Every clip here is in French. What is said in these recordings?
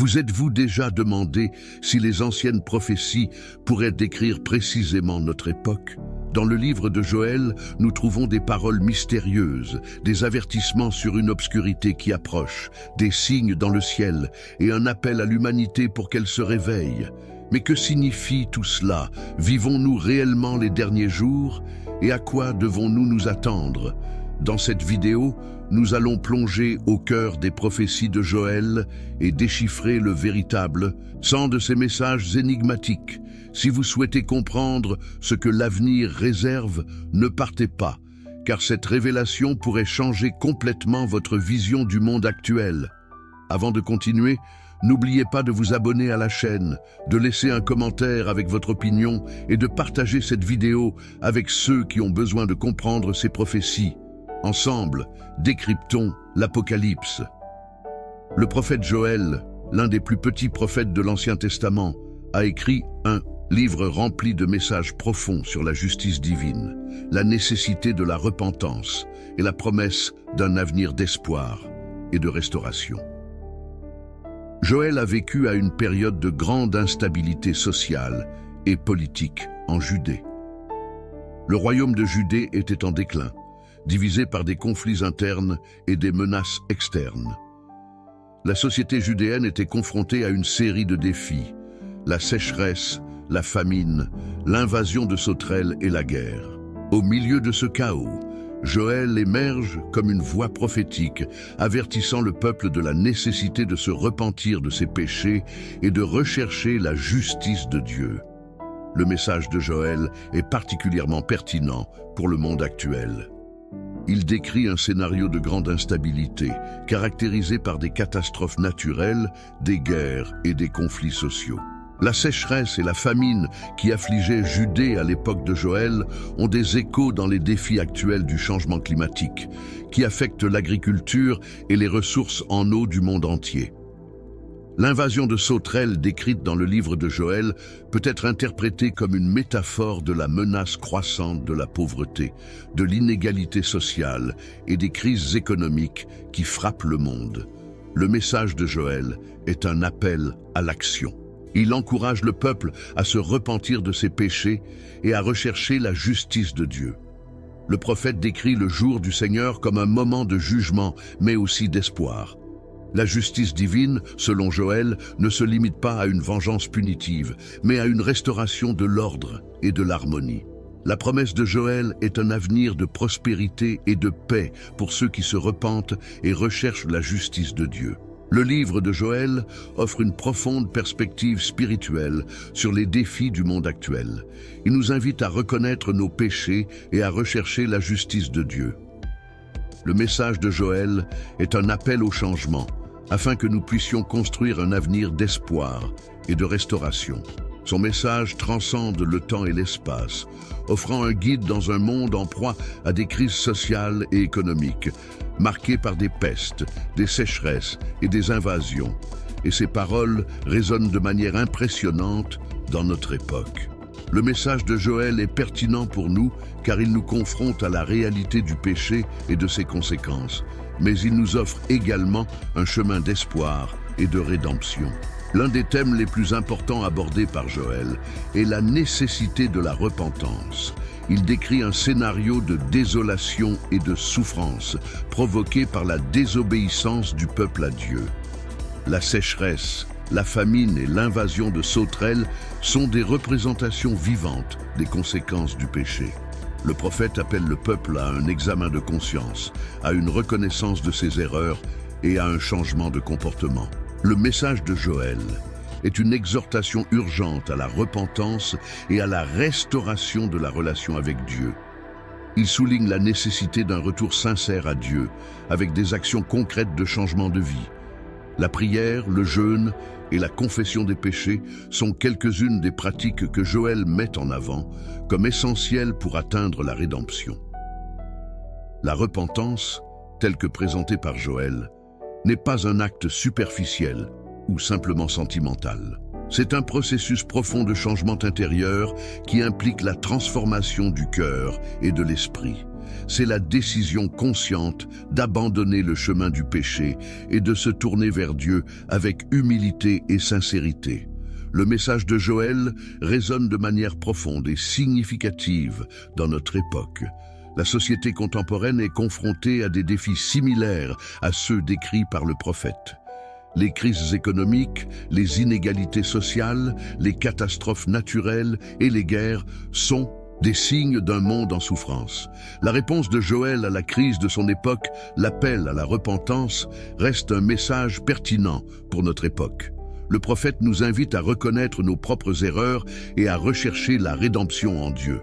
Vous êtes-vous déjà demandé si les anciennes prophéties pourraient décrire précisément notre époque? Dans le livre de Joël, nous trouvons des paroles mystérieuses, des avertissements sur une obscurité qui approche, des signes dans le ciel et un appel à l'humanité pour qu'elle se réveille. Mais que signifie tout cela? Vivons-nous réellement les derniers jours? Et à quoi devons-nous nous attendre? Dans cette vidéo, nous allons plonger au cœur des prophéties de Joël et déchiffrer le véritable sens de ces messages énigmatiques. Si vous souhaitez comprendre ce que l'avenir réserve, ne partez pas, car cette révélation pourrait changer complètement votre vision du monde actuel. Avant de continuer, n'oubliez pas de vous abonner à la chaîne, de laisser un commentaire avec votre opinion et de partager cette vidéo avec ceux qui ont besoin de comprendre ces prophéties. Ensemble, décryptons l'Apocalypse. Le prophète Joël, l'un des plus petits prophètes de l'Ancien Testament, a écrit un livre rempli de messages profonds sur la justice divine, la nécessité de la repentance et la promesse d'un avenir d'espoir et de restauration. Joël a vécu à une période de grande instabilité sociale et politique en Judée. Le royaume de Judée était en déclin, divisé par des conflits internes et des menaces externes. La société judéenne était confrontée à une série de défis: la sécheresse, la famine, l'invasion de sauterelles et la guerre. Au milieu de ce chaos, Joël émerge comme une voix prophétique, avertissant le peuple de la nécessité de se repentir de ses péchés et de rechercher la justice de Dieu. Le message de Joël est particulièrement pertinent pour le monde actuel. Il décrit un scénario de grande instabilité, caractérisé par des catastrophes naturelles, des guerres et des conflits sociaux. La sécheresse et la famine qui affligeaient Judée à l'époque de Joël ont des échos dans les défis actuels du changement climatique, qui affectent l'agriculture et les ressources en eau du monde entier. L'invasion de sauterelles décrite dans le livre de Joël peut être interprétée comme une métaphore de la menace croissante de la pauvreté, de l'inégalité sociale et des crises économiques qui frappent le monde. Le message de Joël est un appel à l'action. Il encourage le peuple à se repentir de ses péchés et à rechercher la justice de Dieu. Le prophète décrit le jour du Seigneur comme un moment de jugement, mais aussi d'espoir. La justice divine, selon Joël, ne se limite pas à une vengeance punitive, mais à une restauration de l'ordre et de l'harmonie. La promesse de Joël est un avenir de prospérité et de paix pour ceux qui se repentent et recherchent la justice de Dieu. Le livre de Joël offre une profonde perspective spirituelle sur les défis du monde actuel. Il nous invite à reconnaître nos péchés et à rechercher la justice de Dieu. Le message de Joël est un appel au changement, afin que nous puissions construire un avenir d'espoir et de restauration. Son message transcende le temps et l'espace, offrant un guide dans un monde en proie à des crises sociales et économiques, marquées par des pestes, des sécheresses et des invasions. Et ces paroles résonnent de manière impressionnante dans notre époque. Le message de Joël est pertinent pour nous car il nous confronte à la réalité du péché et de ses conséquences, mais il nous offre également un chemin d'espoir et de rédemption. L'un des thèmes les plus importants abordés par Joël est la nécessité de la repentance. Il décrit un scénario de désolation et de souffrance provoqué par la désobéissance du peuple à Dieu. La sécheresse, la famine et l'invasion de sauterelles sont des représentations vivantes des conséquences du péché. Le prophète appelle le peuple à un examen de conscience, à une reconnaissance de ses erreurs et à un changement de comportement. Le message de Joël est une exhortation urgente à la repentance et à la restauration de la relation avec Dieu. Il souligne la nécessité d'un retour sincère à Dieu, avec des actions concrètes de changement de vie. La prière, le jeûne et la confession des péchés sont quelques-unes des pratiques que Joël met en avant comme essentielles pour atteindre la rédemption. La repentance, telle que présentée par Joël, n'est pas un acte superficiel ou simplement sentimental. C'est un processus profond de changement intérieur qui implique la transformation du cœur et de l'esprit. c'est la décision consciente d'abandonner le chemin du péché et de se tourner vers Dieu avec humilité et sincérité. Le message de Joël résonne de manière profonde et significative dans notre époque. La société contemporaine est confrontée à des défis similaires à ceux décrits par le prophète. Les crises économiques, les inégalités sociales, les catastrophes naturelles et les guerres sont des signes d'un monde en souffrance. La réponse de Joël à la crise de son époque, l'appel à la repentance, reste un message pertinent pour notre époque. Le prophète nous invite à reconnaître nos propres erreurs et à rechercher la rédemption en Dieu.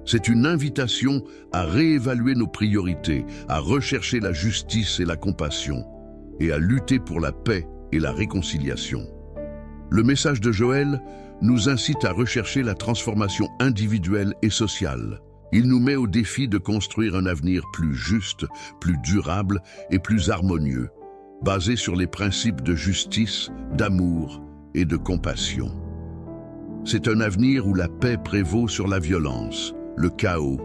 C'est une invitation à réévaluer nos priorités, à rechercher la justice et la compassion, et à lutter pour la paix et la réconciliation. Le message de Joël nous incite à rechercher la transformation individuelle et sociale. Il nous met au défi de construire un avenir plus juste, plus durable et plus harmonieux, basé sur les principes de justice, d'amour et de compassion. C'est un avenir où la paix prévaut sur la violence, le chaos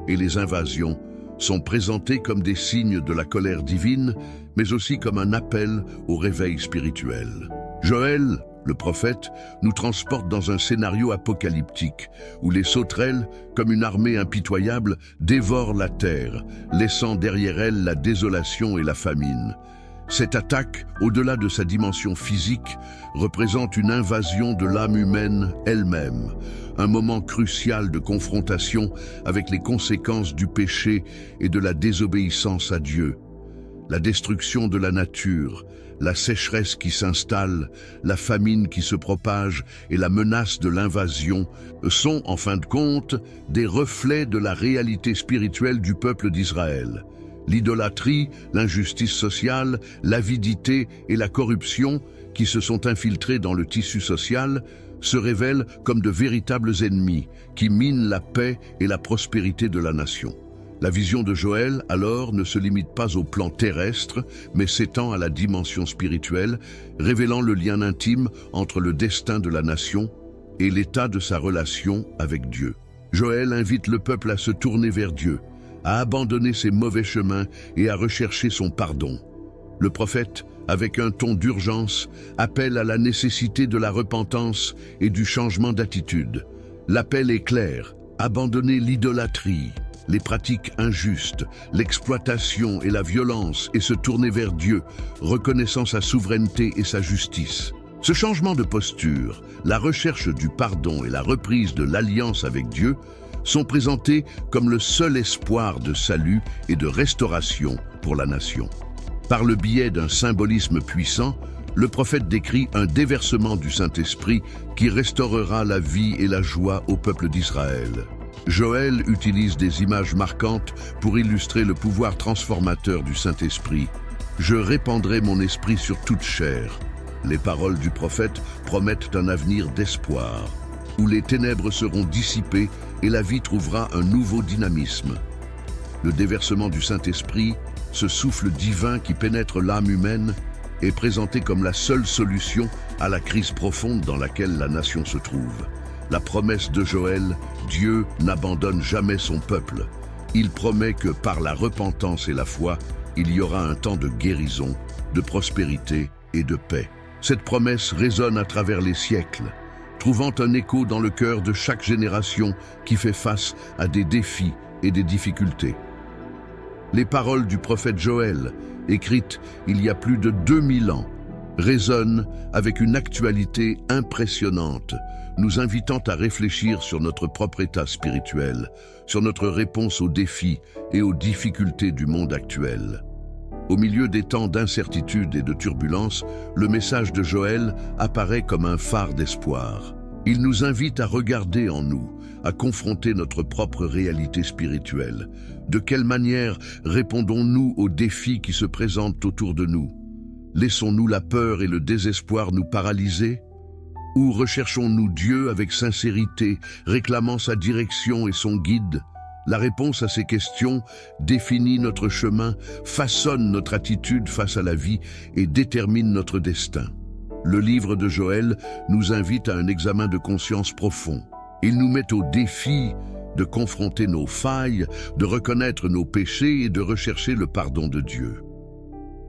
et les invasions sont présentés comme des signes de la colère divine, mais aussi comme un appel au réveil spirituel. Joël, le prophète, nous transporte dans un scénario apocalyptique où les sauterelles, comme une armée impitoyable, dévorent la terre, laissant derrière elles la désolation et la famine. Cette attaque, au-delà de sa dimension physique, représente une invasion de l'âme humaine elle-même, un moment crucial de confrontation avec les conséquences du péché et de la désobéissance à Dieu. La destruction de la nature, la sécheresse qui s'installe, la famine qui se propage et la menace de l'invasion sont, en fin de compte, des reflets de la réalité spirituelle du peuple d'Israël. L'idolâtrie, l'injustice sociale, l'avidité et la corruption qui se sont infiltrés dans le tissu social se révèlent comme de véritables ennemis qui minent la paix et la prospérité de la nation. La vision de Joël, alors, ne se limite pas au plan terrestre, mais s'étend à la dimension spirituelle, révélant le lien intime entre le destin de la nation et l'état de sa relation avec Dieu. Joël invite le peuple à se tourner vers Dieu, à abandonner ses mauvais chemins et à rechercher son pardon. Le prophète, avec un ton d'urgence, appelle à la nécessité de la repentance et du changement d'attitude. L'appel est clair: abandonner l'idolâtrie, les pratiques injustes, l'exploitation et la violence et se tourner vers Dieu, reconnaissant sa souveraineté et sa justice. Ce changement de posture, la recherche du pardon et la reprise de l'alliance avec Dieu sont présentés comme le seul espoir de salut et de restauration pour la nation. Par le biais d'un symbolisme puissant, le prophète décrit un déversement du Saint-Esprit qui restaurera la vie et la joie au peuple d'Israël. Joël utilise des images marquantes pour illustrer le pouvoir transformateur du Saint-Esprit. « Je répandrai mon esprit sur toute chair ». Les paroles du prophète promettent un avenir d'espoir, où les ténèbres seront dissipées et la vie trouvera un nouveau dynamisme. Le déversement du Saint-Esprit, ce souffle divin qui pénètre l'âme humaine, est présenté comme la seule solution à la crise profonde dans laquelle la nation se trouve. La promesse de Joël, Dieu n'abandonne jamais son peuple. Il promet que par la repentance et la foi, il y aura un temps de guérison, de prospérité et de paix. Cette promesse résonne à travers les siècles, trouvant un écho dans le cœur de chaque génération qui fait face à des défis et des difficultés. Les paroles du prophète Joël, écrites il y a plus de 2000 ans, résonnent avec une actualité impressionnante, nous invitant à réfléchir sur notre propre état spirituel, sur notre réponse aux défis et aux difficultés du monde actuel. Au milieu des temps d'incertitude et de turbulence, le message de Joël apparaît comme un phare d'espoir. Il nous invite à regarder en nous, à confronter notre propre réalité spirituelle. De quelle manière répondons-nous aux défis qui se présentent autour de nous? Laissons-nous la peur et le désespoir nous paralyser? Ou recherchons-nous Dieu avec sincérité, réclamant sa direction et son guide? La réponse à ces questions définit notre chemin, façonne notre attitude face à la vie et détermine notre destin. Le livre de Joël nous invite à un examen de conscience profond. Il nous met au défi de confronter nos failles, de reconnaître nos péchés et de rechercher le pardon de Dieu.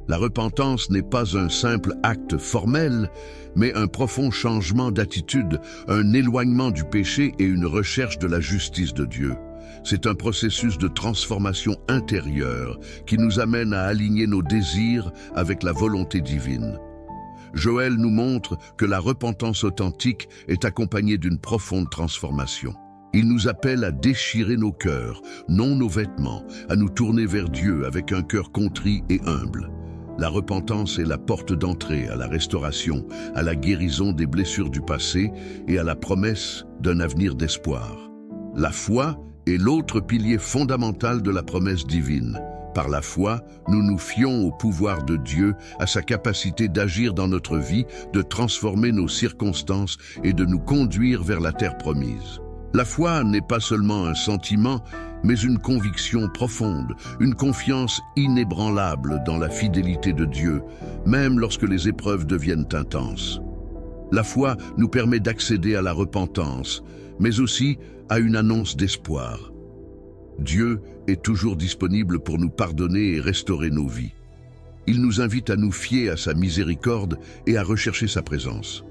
La repentance n'est pas un simple acte formel, mais un profond changement d'attitude, un éloignement du péché et une recherche de la justice de Dieu. C'est un processus de transformation intérieure qui nous amène à aligner nos désirs avec la volonté divine. Joël nous montre que la repentance authentique est accompagnée d'une profonde transformation. Il nous appelle à déchirer nos cœurs, non nos vêtements, à nous tourner vers Dieu avec un cœur contrit et humble. La repentance est la porte d'entrée à la restauration, à la guérison des blessures du passé et à la promesse d'un avenir d'espoir. La foi est l'autre pilier fondamental de la promesse divine. Par la foi, nous nous fions au pouvoir de Dieu, à sa capacité d'agir dans notre vie, de transformer nos circonstances et de nous conduire vers la terre promise. La foi n'est pas seulement un sentiment, mais une conviction profonde, une confiance inébranlable dans la fidélité de Dieu, même lorsque les épreuves deviennent intenses. La foi nous permet d'accéder à la repentance, mais aussi à une annonce d'espoir. Dieu est toujours disponible pour nous pardonner et restaurer nos vies. Il nous invite à nous fier à sa miséricorde et à rechercher sa présence.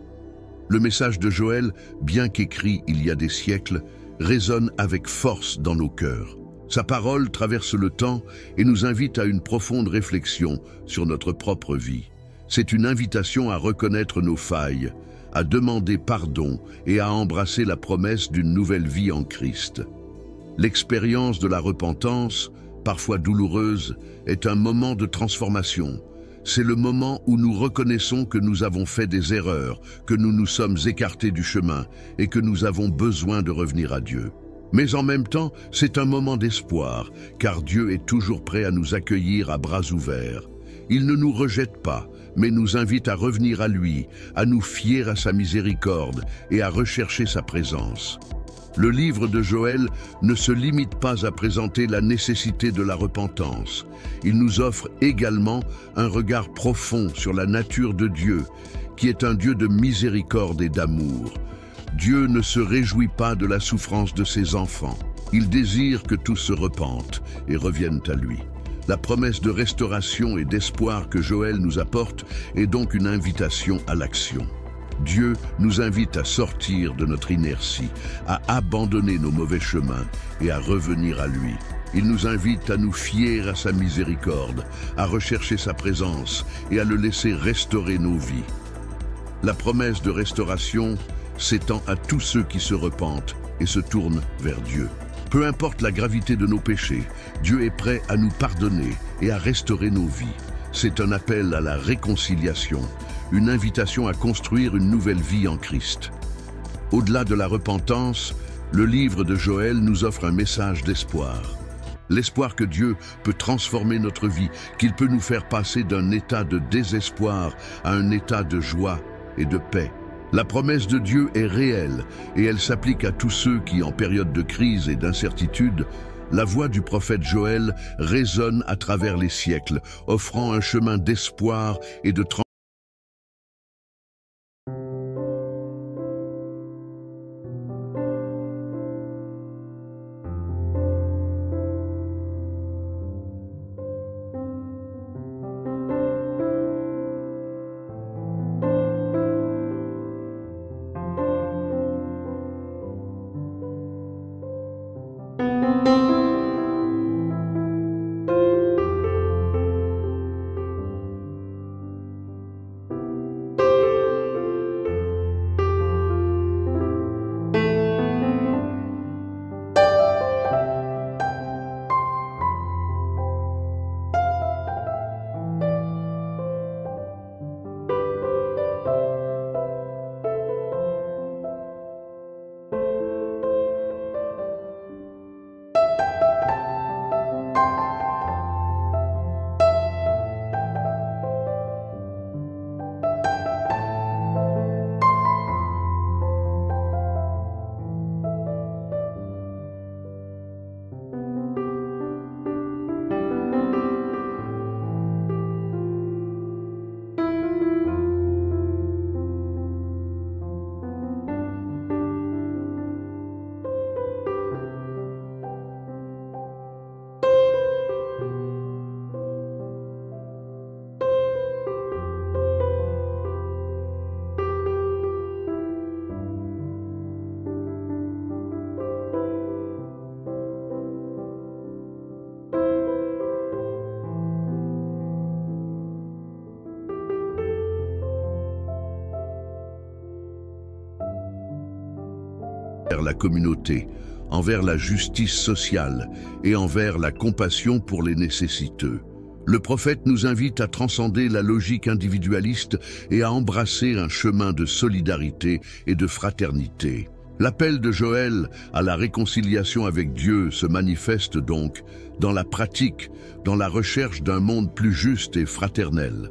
Le message de Joël, bien qu'écrit il y a des siècles, résonne avec force dans nos cœurs. Sa parole traverse le temps et nous invite à une profonde réflexion sur notre propre vie. C'est une invitation à reconnaître nos failles, à demander pardon et à embrasser la promesse d'une nouvelle vie en Christ. L'expérience de la repentance, parfois douloureuse, est un moment de transformation. C'est le moment où nous reconnaissons que nous avons fait des erreurs, que nous nous sommes écartés du chemin et que nous avons besoin de revenir à Dieu. Mais en même temps, c'est un moment d'espoir, car Dieu est toujours prêt à nous accueillir à bras ouverts. Il ne nous rejette pas, mais nous invite à revenir à lui, à nous fier à sa miséricorde et à rechercher sa présence. Le livre de Joël ne se limite pas à présenter la nécessité de la repentance. Il nous offre également un regard profond sur la nature de Dieu, qui est un Dieu de miséricorde et d'amour. Dieu ne se réjouit pas de la souffrance de ses enfants. Il désire que tous se repentent et reviennent à lui. La promesse de restauration et d'espoir que Joël nous apporte est donc une invitation à l'action. Dieu nous invite à sortir de notre inertie, à abandonner nos mauvais chemins et à revenir à lui. Il nous invite à nous fier à sa miséricorde, à rechercher sa présence et à le laisser restaurer nos vies. La promesse de restauration s'étend à tous ceux qui se repentent et se tournent vers Dieu. Peu importe la gravité de nos péchés, Dieu est prêt à nous pardonner et à restaurer nos vies. C'est un appel à la réconciliation, une invitation à construire une nouvelle vie en Christ. Au-delà de la repentance, le livre de Joël nous offre un message d'espoir. L'espoir que Dieu peut transformer notre vie, qu'il peut nous faire passer d'un état de désespoir à un état de joie et de paix. La promesse de Dieu est réelle et elle s'applique à tous ceux qui, en période de crise et d'incertitude, la voix du prophète Joël résonne à travers les siècles, offrant un chemin d'espoir et de transformation. envers la communauté, envers la justice sociale et envers la compassion pour les nécessiteux. Le prophète nous invite à transcender la logique individualiste et à embrasser un chemin de solidarité et de fraternité. L'appel de Joël à la réconciliation avec Dieu se manifeste donc dans la pratique, dans la recherche d'un monde plus juste et fraternel.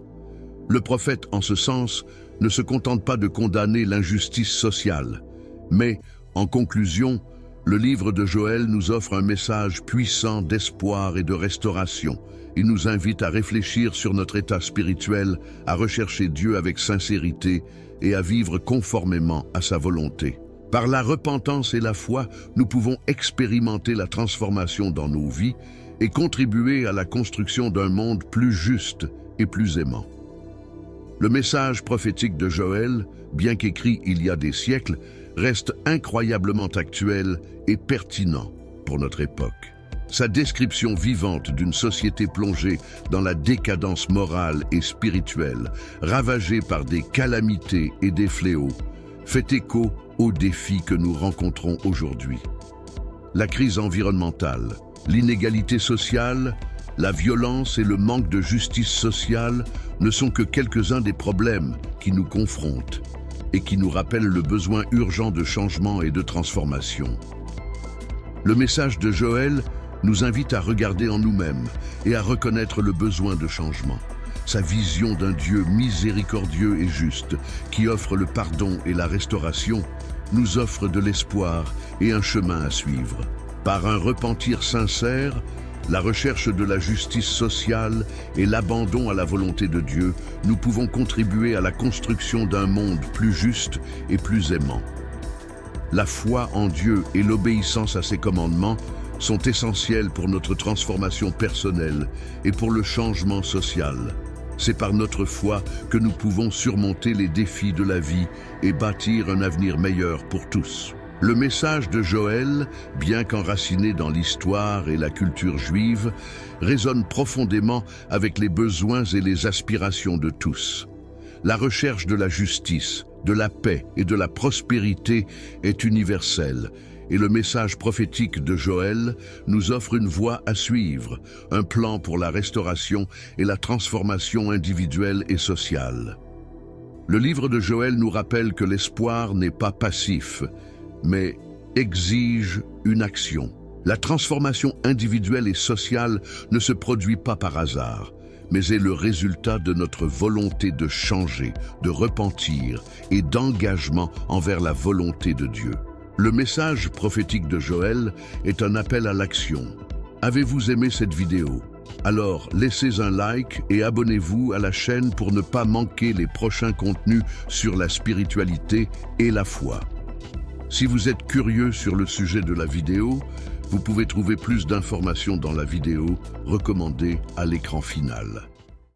Le prophète, en ce sens, ne se contente pas de condamner l'injustice sociale, mais, en conclusion, le livre de Joël nous offre un message puissant d'espoir et de restauration. Il nous invite à réfléchir sur notre état spirituel, à rechercher Dieu avec sincérité et à vivre conformément à sa volonté. Par la repentance et la foi, nous pouvons expérimenter la transformation dans nos vies et contribuer à la construction d'un monde plus juste et plus aimant. Le message prophétique de Joël, bien qu'écrit il y a des siècles, reste incroyablement actuel et pertinent pour notre époque. Sa description vivante d'une société plongée dans la décadence morale et spirituelle, ravagée par des calamités et des fléaux, fait écho aux défis que nous rencontrons aujourd'hui. La crise environnementale, l'inégalité sociale, la violence et le manque de justice sociale ne sont que quelques-uns des problèmes qui nous confrontent et qui nous rappellent le besoin urgent de changement et de transformation. Le message de Joël nous invite à regarder en nous-mêmes et à reconnaître le besoin de changement. Sa vision d'un Dieu miséricordieux et juste, qui offre le pardon et la restauration, nous offre de l'espoir et un chemin à suivre. Par un repentir sincère, la recherche de la justice sociale et l'abandon à la volonté de Dieu, nous pouvons contribuer à la construction d'un monde plus juste et plus aimant. La foi en Dieu et l'obéissance à ses commandements sont essentiels pour notre transformation personnelle et pour le changement social. C'est par notre foi que nous pouvons surmonter les défis de la vie et bâtir un avenir meilleur pour tous. Le message de Joël, bien qu'enraciné dans l'histoire et la culture juive, résonne profondément avec les besoins et les aspirations de tous. La recherche de la justice, de la paix et de la prospérité est universelle, et le message prophétique de Joël nous offre une voie à suivre, un plan pour la restauration et la transformation individuelle et sociale. Le livre de Joël nous rappelle que l'espoir n'est pas passif, mais exige une action. La transformation individuelle et sociale ne se produit pas par hasard, mais est le résultat de notre volonté de changer, de repentir et d'engagement envers la volonté de Dieu. Le message prophétique de Joël est un appel à l'action. Avez-vous aimé cette vidéo? Alors laissez un like et abonnez-vous à la chaîne pour ne pas manquer les prochains contenus sur la spiritualité et la foi. Si vous êtes curieux sur le sujet de la vidéo, vous pouvez trouver plus d'informations dans la vidéo recommandée à l'écran final.